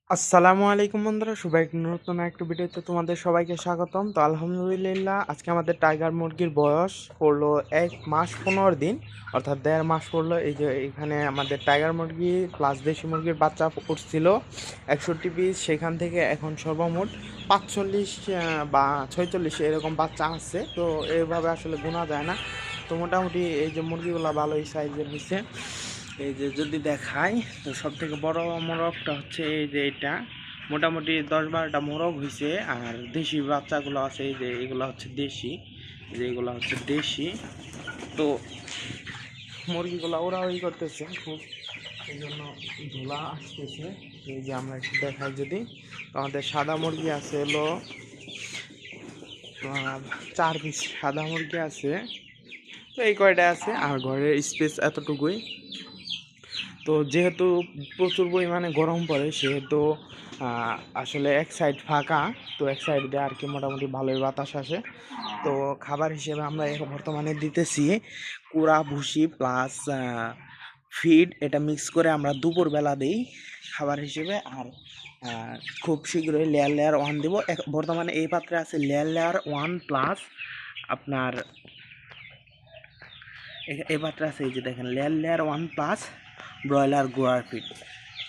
আসসালামু আলাইকুম বন্ধুরা, সবাই নতুন একটা ভিডিওতে তোমাদের সবাইকে স্বাগতম। তো আলহামদুলিল্লাহ, আজকে আমাদের টাইগার মুরগির বয়স পড়লো 1 মাস 15 দিন, অর্থাৎ 1.5 মাস পড়লো। এই যে এখানে আমাদের টাইগার মুরগি প্লাস দেশি মুরগির বাচ্চা উঠছিল 61 পিস। সেখান থেকে এখন সর্বমোট 45 বা 46 এরকম বাচ্চা আছে। তো এইভাবে আসলে গোনা যায় না। তো মোটামুটি এই যে মুরগিগুলো ভালোই সাইজের হয়েছে। এই যে যদি দেখাই, তো সব থেকে বড় মোরগটা হচ্ছে এই যে এটা, মোটামুটি 10-12টা মোরগ হয়েছে। আর দেশি বাচ্চাগুলো আছে, এই যে এগুলো হচ্ছে দেশি, যে এগুলো হচ্ছে দেশি। তো মুরগিগুলো ওরাই করতেছে খুব, এই জন্য ধুলা আসতেছে। এই যে আমরা একটু দেখাই যদি, তো আমাদের সাদা মুরগি আছে হলো 4 পিস সাদা মুরগি আছে। তো এই কয়টা আছে, আর ঘরের স্পেস এতটুকুই। তো যেহেতু প্রচুর পরিমাণে গরম পড়ে, সেহেতু আসলে এক সাইড ফাঁকা। তো এক সাইড দিয়ে আর কি মোটামুটি ভালোই বাতাস আসে। তো খাবার হিসেবে আমরা এখন বর্তমানে দিতেছি কুড়া ভুসি প্লাস ফিড, এটা মিক্স করে আমরা দুপুরবেলা দিই খাবার হিসেবে। আর খুব শীঘ্রই লেয়ার লেয়ার 1 দেবো। বর্তমানে এই পাত্রে আছে লেয়ার লেয়ার 1 প্লাস আপনার এই পাত্রে আছে, এই যে দেখেন লেয়ার লেয়ার 1 প্লাস ব্রয়লার গোয়ার ফিড।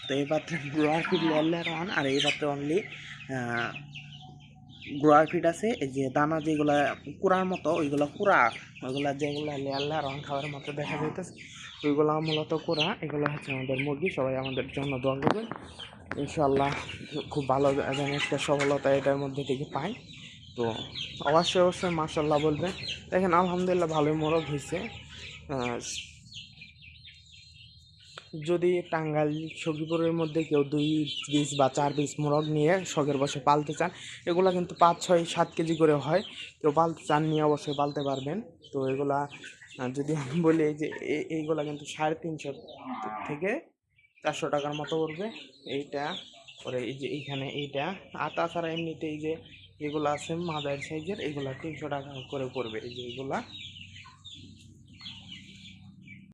তো এই পাত্রে ব্রয়ার ফিড লেয়ার লেয়ার 1, আর এই পাত্রে অনলি গ্রোয়ার ফিড আছে। এই যে দানা যেগুলো কুড়ার মতো, ওইগুলো কুড়া, ওইগুলো যেগুলো লেয়ার লেয়ার 1 খাওয়ার মতো দেখা যাইতেছে, ওইগুলো মূলত কুড়া। এগুলো হচ্ছে আমাদের মুরগি। সবাই আমাদের জন্য দোয়া করবেন, ইনশাল্লাহ খুব ভালো যেন একটা সফলতা এটার মধ্যে থেকে পাই। তো অবশ্যই অবশ্যই মাশাল্লাহ বলবেন। দেখেন আলহামদুলিল্লাহ ভালোই মোরগ হয়েছে। যদি টাঙ্গাইল সখীপুরের মধ্যে কেউ 2 পিস বা 4 পিস মোরগ নিয়ে শখের বসে পালতে চান, এগুলা কিন্তু 5, 6, 7 কেজি করে হয়। কেউ পালতে চান নিয়ে অবশ্যই পালতে পারবেন। তো এগুলা যদি আমি বলি, এই যে এইগুলা কিন্তু 350 থেকে 400 টাকার মতো পড়বে এইটা। পরে এই যে এইখানে এইটা, আর তাছাড়া এমনিতে এই যে যেগুলো আছে মাদার সাইজের, এগুলা 300 টাকা করে পড়বে। এই যে এগুলা